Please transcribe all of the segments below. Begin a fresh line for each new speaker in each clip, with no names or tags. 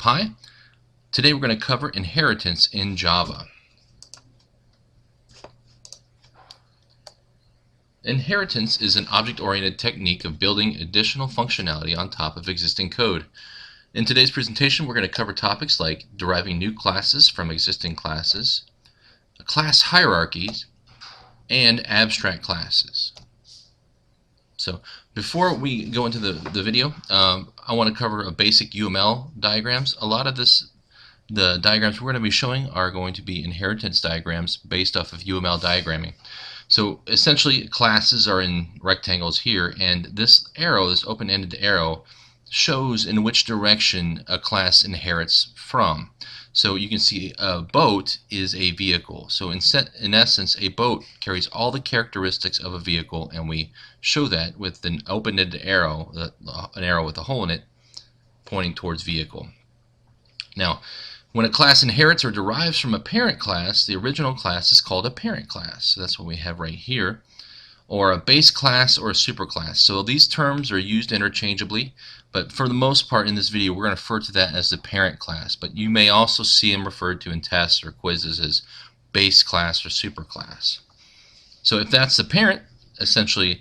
Hi, today we're going to cover inheritance in Java. Inheritance is an object-oriented technique of building additional functionality on top of existing code. In today's presentation, we're going to cover topics like deriving new classes from existing classes, class hierarchies, and abstract classes. So before we go into the video, I want to cover a basic UML diagrams. A lot of the diagrams we're going to be showing are going to be inheritance diagrams based off of UML diagramming. So essentially classes are in rectangles here, and this arrow, this open-ended arrow, shows in which direction a class inherits from. So you can see a boat is a vehicle. So in essence, a boat carries all the characteristics of a vehicle, and we show that with an open-ended arrow, an arrow with a hole in it, pointing towards vehicle. Now, when a class inherits or derives from a parent class, the original class is called a parent class. So that's what we have right here. Or a base class or a superclass. So these terms are used interchangeably, but for the most part in this video we're going to refer to that as the parent class. But you may also see them referred to in tests or quizzes as base class or superclass. So if that's the parent, essentially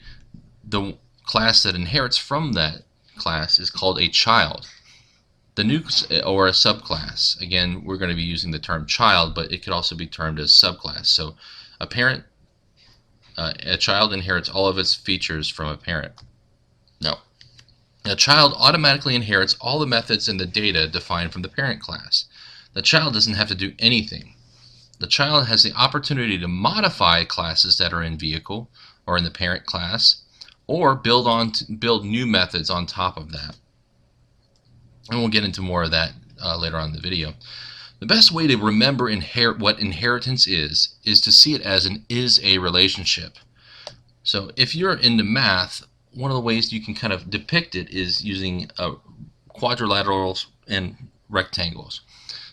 the class that inherits from that class is called a child. The new or a subclass, again we're going to be using the term child, but it could also be termed as subclass. So a parent, a child inherits all of its features from a parent. Now, a child automatically inherits all the methods and the data defined from the parent class. The child doesn't have to do anything. The child has the opportunity to modify classes that are in vehicle or in the parent class, or build new methods on top of that. And we'll get into more of that later on in the video. The best way to remember what inheritance is to see it as an is-a relationship. So if you're into math, one of the ways you can kind of depict it is using quadrilaterals and rectangles.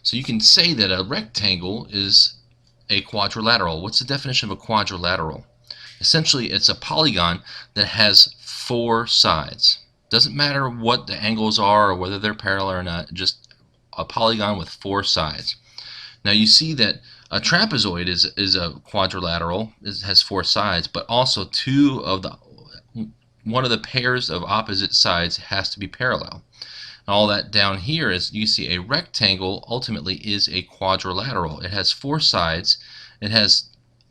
So you can say that a rectangle is a quadrilateral. What's the definition of a quadrilateral? Essentially, it's a polygon that has 4 sides. Doesn't matter what the angles are or whether they're parallel or not, just a polygon with 4 sides. Now you see that a trapezoid is a quadrilateral. It has 4 sides, but also one of the pairs of opposite sides has to be parallel. And all that down here is you see a rectangle ultimately is a quadrilateral. It has 4 sides.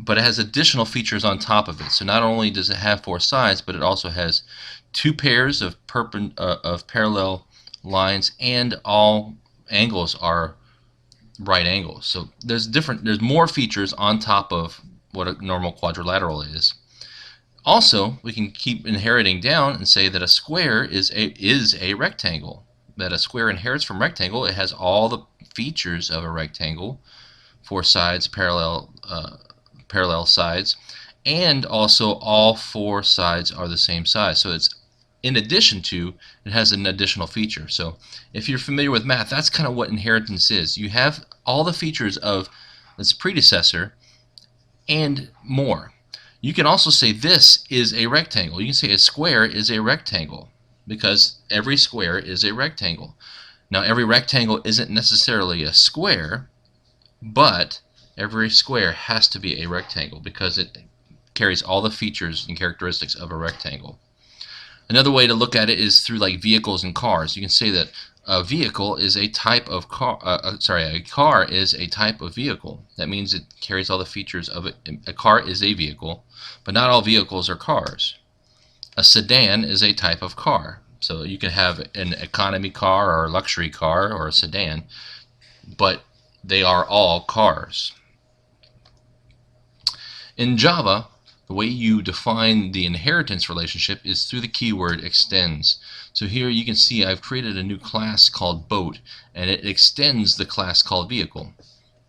But it has additional features on top of it. So not only does it have 4 sides, but it also has 2 pairs of parallel lines, and all angles are right angles. So there's more features on top of what a normal quadrilateral is. Also, we can keep inheriting down and say that a square is a rectangle. That a square inherits from rectangle. It has all the features of a rectangle, 4 sides, parallel sides, and also all 4 sides are the same size. So it's in addition to, it has an additional feature. So if you're familiar with math, that's kind of what inheritance is. You have all the features of its predecessor and more. You can also say this is a rectangle. You can say a square is a rectangle because every square is a rectangle. Now every rectangle isn't necessarily a square, but every square has to be a rectangle because it carries all the features and characteristics of a rectangle. Another way to look at it is through like vehicles and cars. You can say that a vehicle is a type of car. A car is a type of vehicle. That means it carries all the features of it. A car is a vehicle, but not all vehicles are cars. A sedan is a type of car. So you can have an economy car or a luxury car or a sedan, but they are all cars. In Java, the way you define the inheritance relationship is through the keyword extends. So here you can see I've created a new class called boat, and it extends the class called vehicle.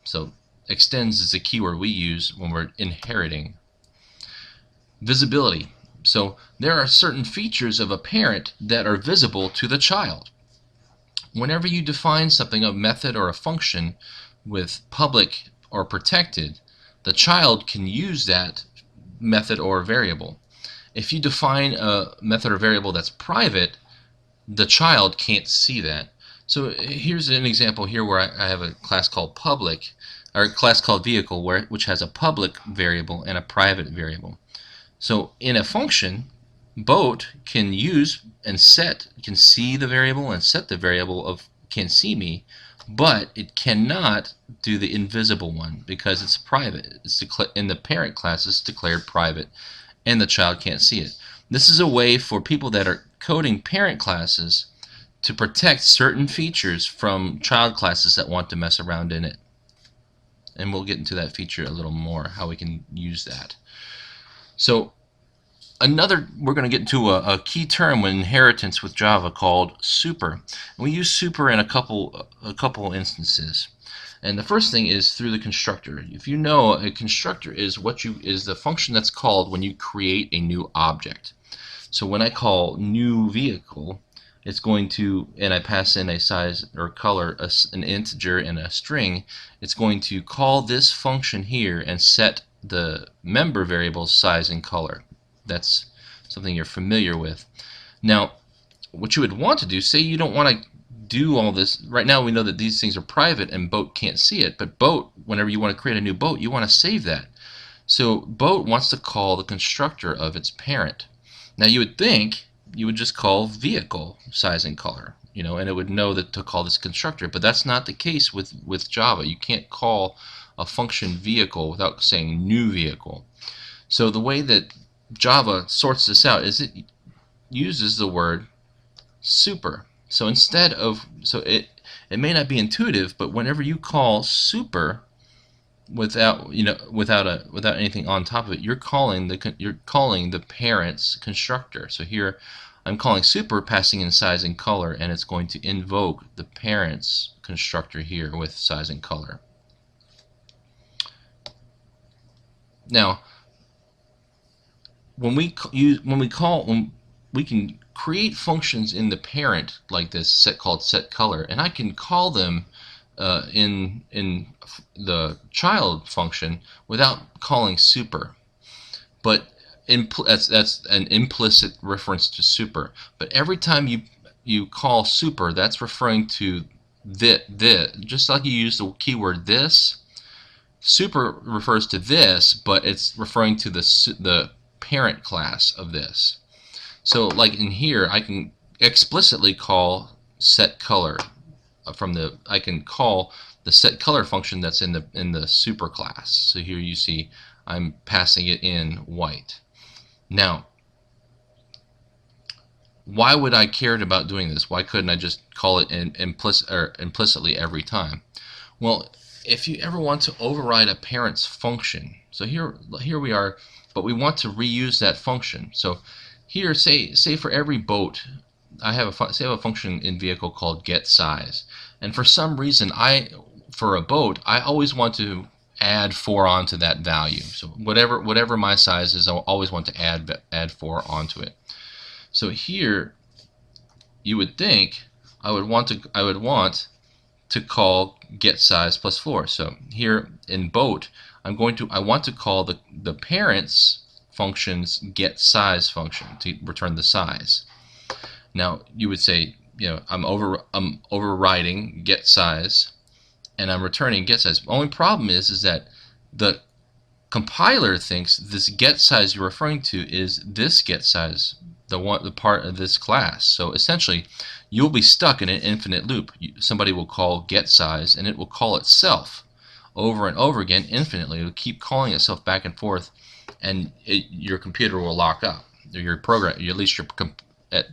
So extends is the keyword we use when we're inheriting. Visibility. So there are certain features of a parent that are visible to the child. Whenever you define something, a method or a function, with public or protected, the child can use that method or variable. If you define a method or variable that's private, the child can't see that. So here's an example here where I have a class called public, or a class called vehicle, which has a public variable and a private variable. So in a function, boat can use and can see the variable and set the variable of can see me, but it cannot do the invisible one because it's private. It's in the parent class, it's declared private, and the child can't see it. This is a way for people that are coding parent classes to protect certain features from child classes that want to mess around in it. And we'll get into that feature a little more, how we can use that. So we're going to get into a key term with inheritance with Java called super. And we use super in a couple instances. And the first thing is through the constructor. If you know, a constructor is the function that's called when you create a new object. So when I call new vehicle, it's going to, and I pass in a size or color, an integer and a string, it's going to call this function here and set the member variable's size and color. That's something you're familiar with. Now, what you would want to do, say you don't want to do all this. Right now we know that these things are private and boat can't see it, but boat, whenever you want to create a new boat, you want to save that. So boat wants to call the constructor of its parent. Now you would think you would just call vehicle size and color, and it would know that to call this constructor, but that's not the case with Java. You can't call a function vehicle without saying new vehicle. So the way that Java sorts this out is it uses the word super. So instead of, it may not be intuitive, but whenever you call super without anything on top of it, you're calling the parent's constructor. So here I'm calling super, passing in size and color, and it's going to invoke the parent's constructor here with size and color. Now, when we can create functions in the parent like this called set color, and I can call them in the child function without calling super. But that's an implicit reference to super. But every time you call super, that's referring to this. Just like you use the keyword this, super refers to this, but it's referring to the parent class of this. So like in here, I can explicitly call set color I can call the set color function that's in the super class. So here you see I'm passing it in white. Now, why would I care about doing this? Why couldn't I just call it implicitly every time? Well, if you ever want to override a parent's function, so here we are, but we want to reuse that function. So here, say for every boat, I have a function in vehicle called getSize, and for some reason for a boat I always want to add 4 onto that value. So whatever my size is, I always want to add 4 onto it. So here you would think I would want to call getSize plus 4. So here in boat I want to call the parent's function's getSize function to return the size. Now you would say, I'm overriding getSize and I'm returning getSize. The only problem is that the compiler thinks this getSize you're referring to is this getSize, the part of this class. So essentially you'll be stuck in an infinite loop. Somebody will call getSize and it will call itself over and over again infinitely. It will keep calling itself back and forth, and your computer will lock up. Your program, at least at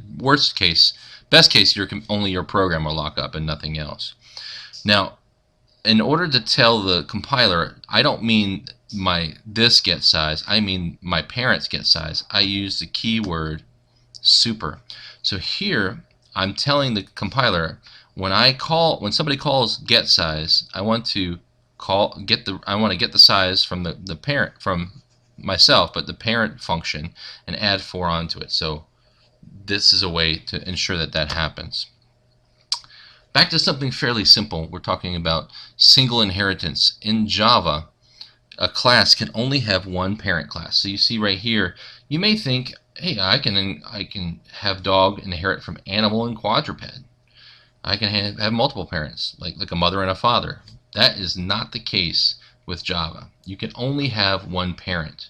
best case, only your program will lock up and nothing else. Now, in order to tell the compiler, I don't mean this getSize, I mean my parent's getSize, I use the keyword super. So here I'm telling the compiler when somebody calls getSize, I want to get the size from the parent, from myself, but the parent function, and add 4 onto it. So this is a way to ensure that happens. Back to something fairly simple. We're talking about single inheritance. In Java, a class can only have one parent class. So you see right here, you may think, hey, I can have dog inherit from animal and quadruped. I can have multiple parents, like a mother and a father. That is not the case with Java. You can only have one parent.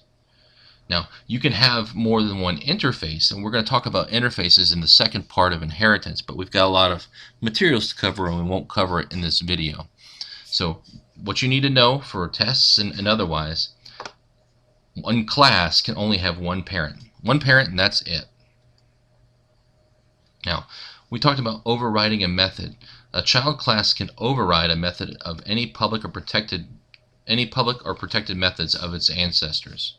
Now, you can have more than one interface, and we're going to talk about interfaces in the second part of inheritance, but we've got a lot of materials to cover, and we won't cover it in this video. So what you need to know for tests and otherwise, one class can only have one parent. One parent, and that's it. Now, we talked about overriding a method. A child class can override a method of any public or protected methods of its ancestors.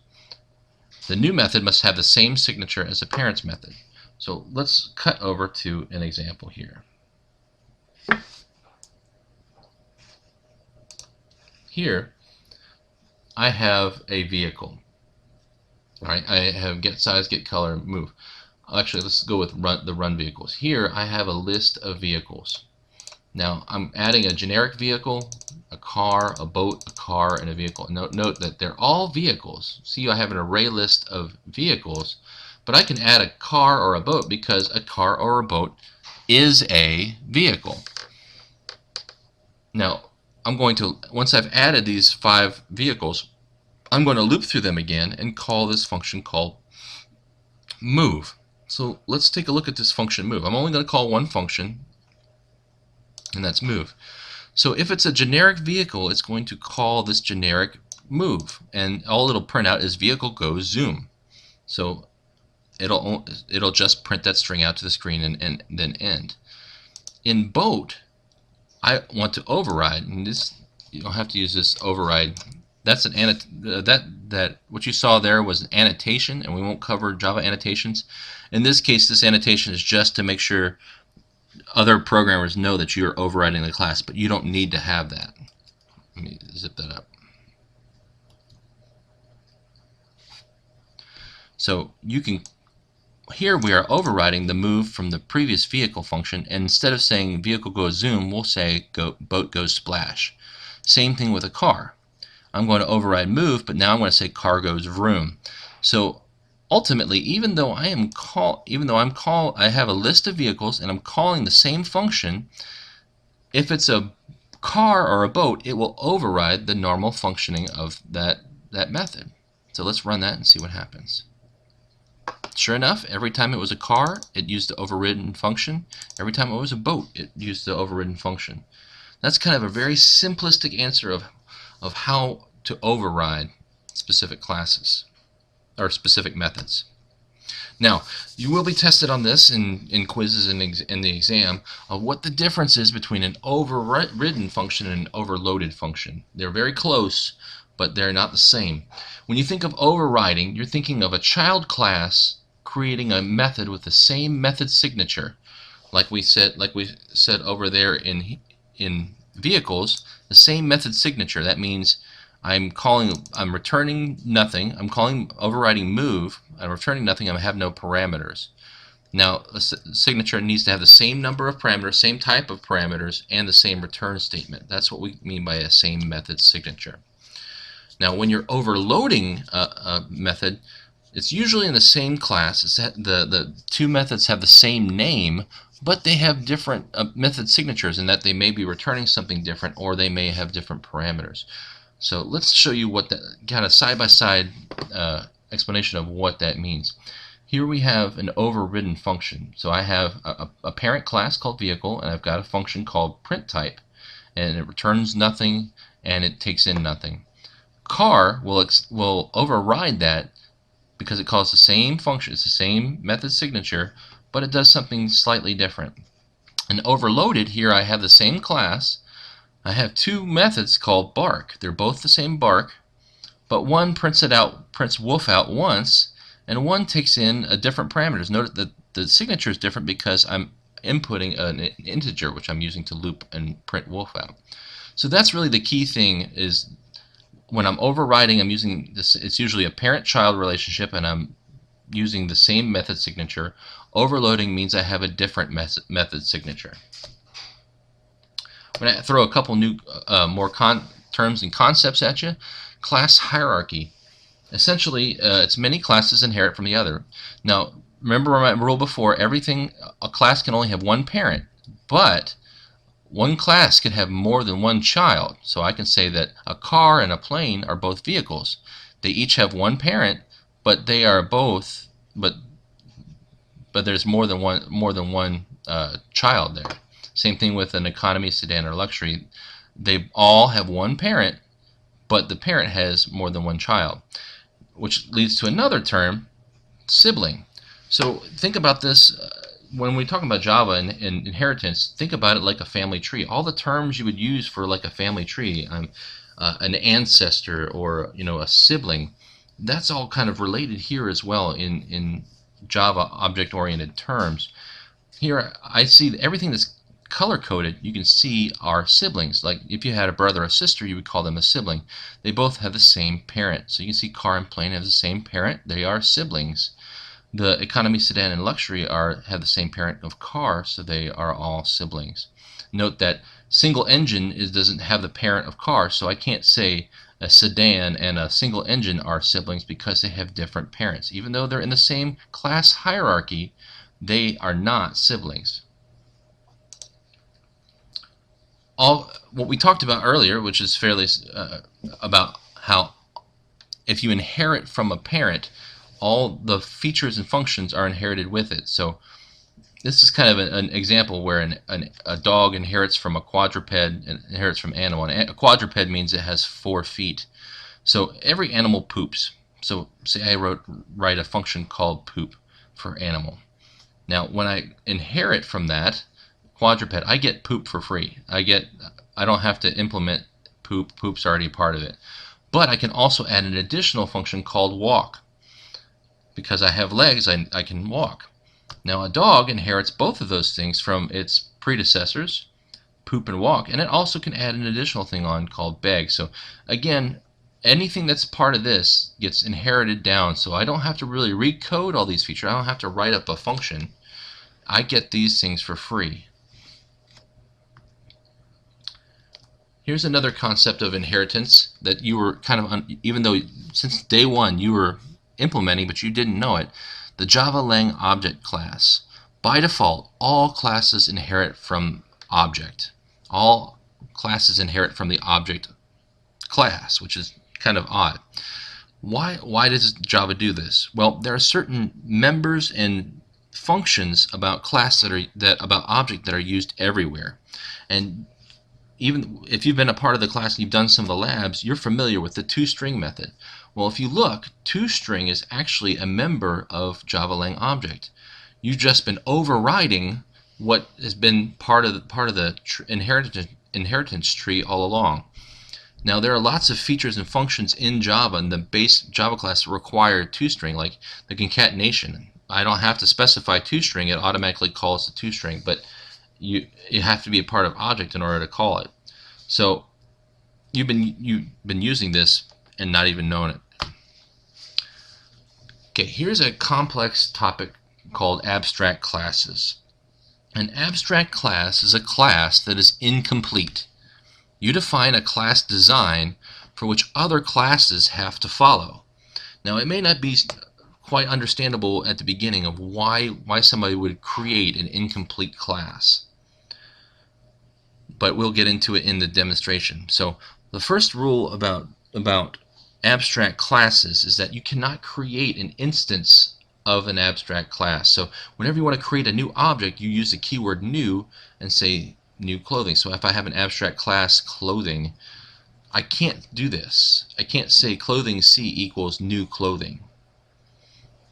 The new method must have the same signature as the parent's method. So let's cut over to an example here. Here, I have a vehicle. All right, I have get size, get color, move. Actually, let's go with the run vehicles. Here, I have a list of vehicles. Now, I'm adding a generic vehicle, a car, a boat, a car, and a vehicle. Note that they're all vehicles. See, I have an array list of vehicles, but I can add a car or a boat because a car or a boat is a vehicle. Now, once I've added these 5 vehicles, I'm going to loop through them again and call this function called move. So let's take a look at this function move. I'm only going to call one function, and that's move. So if it's a generic vehicle, it's going to call this generic move, and all it'll print out is vehicle goes zoom. So it'll just print that string out to the screen and then end. In boat, I want to override, and this you don't have to use this override. That's what you saw there was an annotation, and we won't cover Java annotations. In this case, this annotation is just to make sure other programmers know that you're overriding the class, but you don't need to have that. Let me zip that up. So here we are overriding the move from the previous vehicle function, and instead of saying vehicle goes zoom, we'll say boat goes splash. Same thing with a car. I'm going to override move, but now I'm going to say car goes vroom. So ultimately, even though I have a list of vehicles and I'm calling the same function, if it's a car or a boat, it will override the normal functioning of that method. So let's run that and see what happens. Sure enough, every time it was a car, it used the overridden function. Every time it was a boat, it used the overridden function. That's kind of a very simplistic answer of how to override specific classes or specific methods. Now, you will be tested on this in quizzes and in the exam of what the difference is between an overridden function and an overloaded function. They're very close, but they're not the same. When you think of overriding, you're thinking of a child class creating a method with the same method signature, like we said over there in vehicles, the same method signature. That means I'm returning nothing. I'm overriding move. I'm returning nothing. I have no parameters. Now, a signature needs to have the same number of parameters, same type of parameters, and the same return statement. That's what we mean by a same method signature. Now, when you're overloading a method, it's usually in the same class. The 2 methods have the same name, but they have different method signatures in that they may be returning something different, or they may have different parameters. So let's show you what that kind of side-by-side explanation of what that means. Here we have an overridden function. So I have a parent class called vehicle, and I've got a function called print type, and it returns nothing and it takes in nothing. Car will override that because it calls the same function. It's the same method signature, but it does something slightly different. And overloaded, here I have the same class. I have 2 methods called bark. They're both the same bark, but one prints wolf out once, and one takes in a different parameters. Note that the signature is different because I'm inputting an integer, which I'm using to loop and print wolf out. So that's really the key thing, is when I'm overriding, I'm using this. It's usually a parent-child relationship, and I'm using the same method signature. Overloading means I have a different method signature. I'm going to throw a couple new more terms and concepts at you. Class hierarchy. Essentially, it's many classes inherit from the other. Now, remember my rule before, a class can only have one parent, but one class can have more than one child. So I can say that a car and a plane are both vehicles. They each have one parent, but they are both, but there's more than one child there. Same thing with an economy, sedan, or luxury. They all have one parent, but the parent has more than one child, which leads to another term, sibling. So think about this. When we talk about Java and inheritance, think about it like a family tree. All the terms you would use for like a family tree, an ancestor, or a sibling, that's all kind of related here as well in Java object-oriented terms. Here I see everything that's color-coded, you can see are siblings. Like if you had a brother or sister, you would call them a sibling. They both have the same parent. So you can see car and plane have the same parent. They are siblings. The economy, sedan, and luxury have the same parent of car, so they are all siblings. Note that single engine doesn't have the parent of car, so I can't say a sedan and a single engine are siblings because they have different parents. Even though they're in the same class hierarchy, they are not siblings. What we talked about earlier, which is fairly about how if you inherit from a parent, all the features and functions are inherited with it. So this is kind of an example where a dog inherits from a quadruped and inherits from animal. And a quadruped means it has 4 feet. So every animal poops. So say I write a function called poop for animal. Now when I inherit from that quadruped, I get poop for free. I don't have to implement poop. Poop's already a part of it. But I can also add an additional function called walk. Because I have legs, I can walk. Now a dog inherits both of those things from its predecessors, poop and walk, and it also can add an additional thing on called beg. So again, anything that's part of this gets inherited down, so I don't have to really recode all these features. I don't have to write up a function. I get these things for free. Here's another concept of inheritance that you were kind of, even though since day one you were implementing, but you didn't know it. The java.lang.Object class. By default, all classes inherit from object. All classes inherit from the object class, which is kind of odd. Why does Java do this? Well, there are certain members and functions about class about object that are used everywhere. And even if you've been a part of the class and you've done some of the labs, you're familiar with the toString method. Well, if you look, toString is actually a member of java.lang.Object. You've just been overriding what has been part of the inheritance tree all along. Now there are lots of features and functions in Java, and the base Java class require toString, like the concatenation. I don't have to specify toString; it automatically calls the toString, but you have to be a part of object in order to call it. So you've been using this and not even knowing it. Okay, here's a complex topic called abstract classes. An abstract class is a class that is incomplete. You define a class design for which other classes have to follow. Now it may not be quite understandable at the beginning of why somebody would create an incomplete class, but we'll get into it in the demonstration. So the first rule about abstract classes is that you cannot create an instance of an abstract class. So whenever you want to create a new object, you use the keyword new and say new clothing. So if I have an abstract class clothing, I can't do this. I can't say clothing C equals new clothing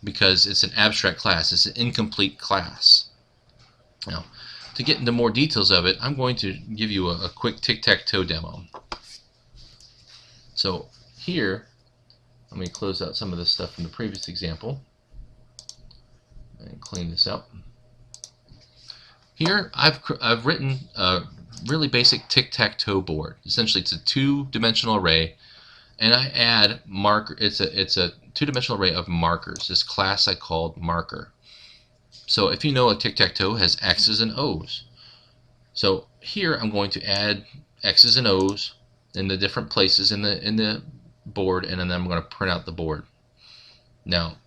because it's an abstract class. It's an incomplete class. Now, to get into more details of it, I'm going to give you a quick tic-tac-toe demo. So here, let me close out some of this stuff from the previous example and clean this up. Here I've written a really basic tic-tac-toe board. Essentially, it's a 2-dimensional array, and I add marker. It's a 2-dimensional array of markers. This class I called marker. So if you know, a tic-tac-toe has X's and O's. So here I'm going to add X's and O's in the different places in the board, and then I'm going to print out the board. Now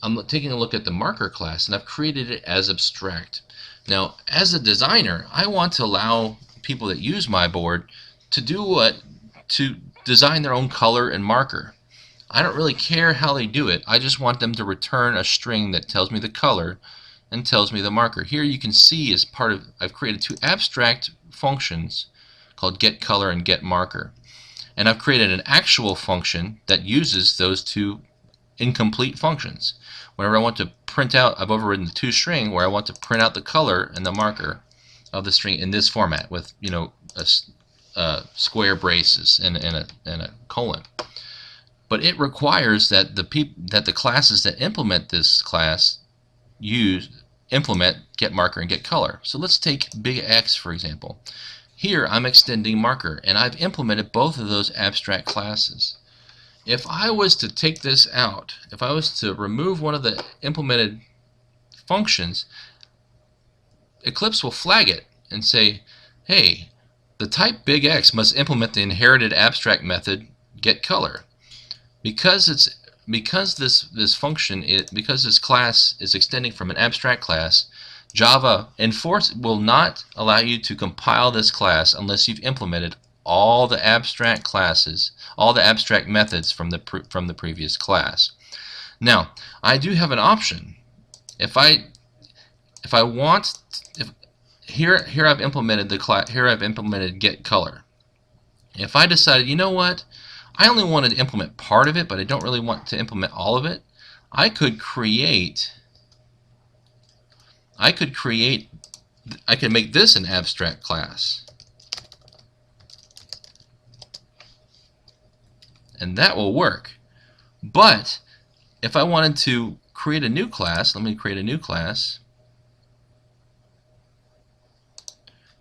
I'm taking a look at the marker class, and I've created it as abstract. Now as a designer, I want to allow people that use my board to do what? To design their own color and marker. I don't really care how they do it. I just want them to return a string that tells me the color and tells me the marker. Here you can see as part of, I've created two abstract functions called getColor and getMarker. And I've created an actual function that uses those two incomplete functions. Whenever I want to print out, I've overridden the toString where I want to print out the color and the marker of the string in this format with, you know, square braces and a colon. But it requires that the classes that implement this class implement getMarker and getColor. So let's take big X for example. Here I'm extending marker, and I've implemented both of those abstract classes. If I was to take this out, if I was to remove one of the implemented functions, Eclipse will flag it and say, hey, the type big X must implement the inherited abstract method getColor. Because this class is extending from an abstract class, Java will not allow you to compile this class unless you've implemented all the abstract classes, all the abstract methods from the previous class. Now, I do have an option. Here I've implemented getColor. If I decided, you know what, I only wanted to implement part of it, but I don't really want to implement all of it, I could make this an abstract class. And that will work. But if I wanted to create a new class, let me create a new class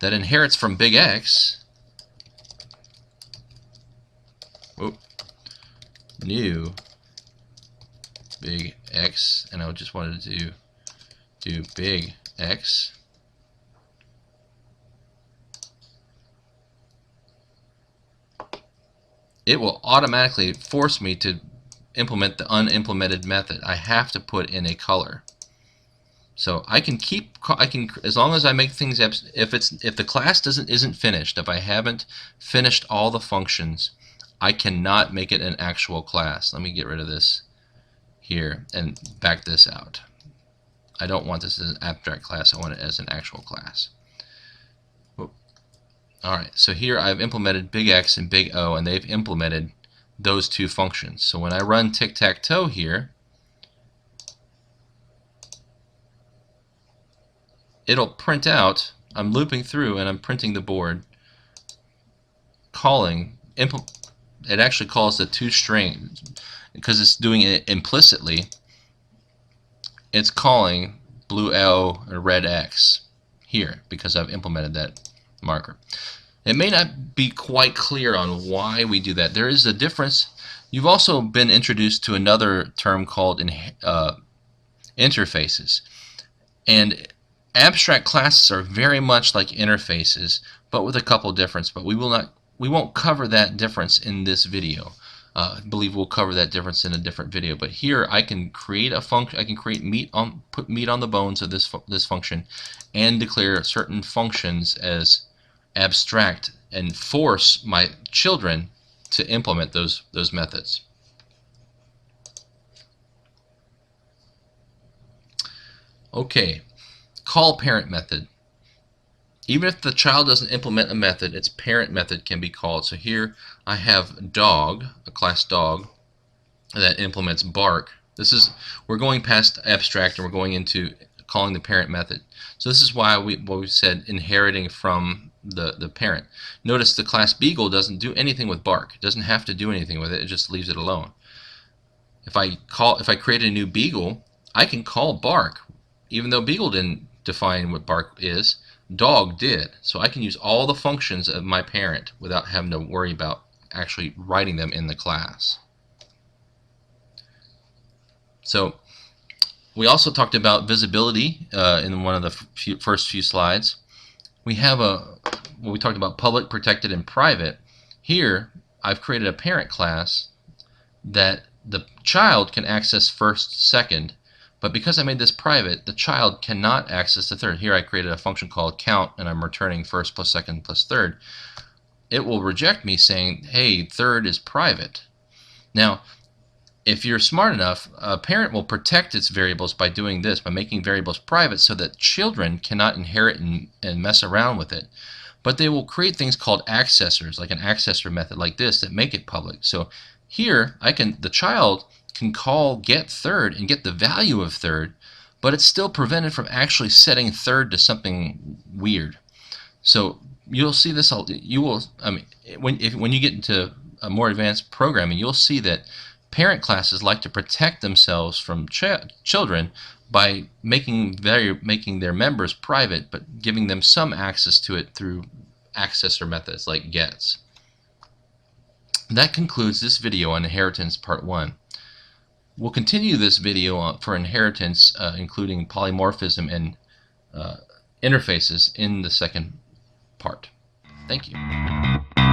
that inherits from big X. New big X, and I just wanted to do big X. It will automatically force me to implement the unimplemented method. I have to put in a color. So I can as long as I make things, if the class isn't finished, if I haven't finished all the functions, I cannot make it an actual class. Let me get rid of this here and back this out. I don't want this as an abstract class. I want it as an actual class. Alright, so here I've implemented big X and big O, and they've implemented those two functions. So when I run tic-tac-toe here, it'll print out, I'm looping through and I'm printing the board, it actually calls the toString, because it's doing it implicitly, it's calling blue O and red X here because I've implemented that marker. It may not be quite clear on why we do that. There is a difference. You've also been introduced to another term called interfaces. And abstract classes are very much like interfaces, but with a couple differences. But we won't cover that difference in this video. I believe we'll cover that difference in a different video. But here I can create a function. I can put meat on the bones of this function, and declare certain functions as abstract and force my children to implement those methods. Okay, call parent method. Even if the child doesn't implement a method, its parent method can be called. So here I have dog, a class dog, that implements bark. We're going past abstract and we're going into calling the parent method. So this is why what we said inheriting from the parent. Notice the class beagle doesn't do anything with bark. It doesn't have to do anything with it. It just leaves it alone. If I create a new beagle, I can call bark, even though beagle didn't define what bark is. Dog did. So I can use all the functions of my parent without having to worry about actually writing them in the class. So we also talked about visibility in one of the first few slides. We have when we talked about public, protected, and private. Here I've created a parent class that the child can access first, second, But because I made this private, the child cannot access the third. Here I created a function called count, and I'm returning first plus second plus third. It will reject me saying, hey, third is private. Now, if you're smart enough, a parent will protect its variables by doing this, by making variables private so that children cannot inherit and mess around with it. But they will create things called accessors, like an accessor method like this, that make it public. So here, the child can call get third and get the value of third, but it's still prevented from actually setting third to something weird. So you'll see this. When you get into a more advanced programming, you'll see that parent classes like to protect themselves from children by making their members private, but giving them some access to it through accessor methods like gets. That concludes this video on inheritance part 1. We'll continue this video for inheritance, including polymorphism and interfaces, in the second part. Thank you.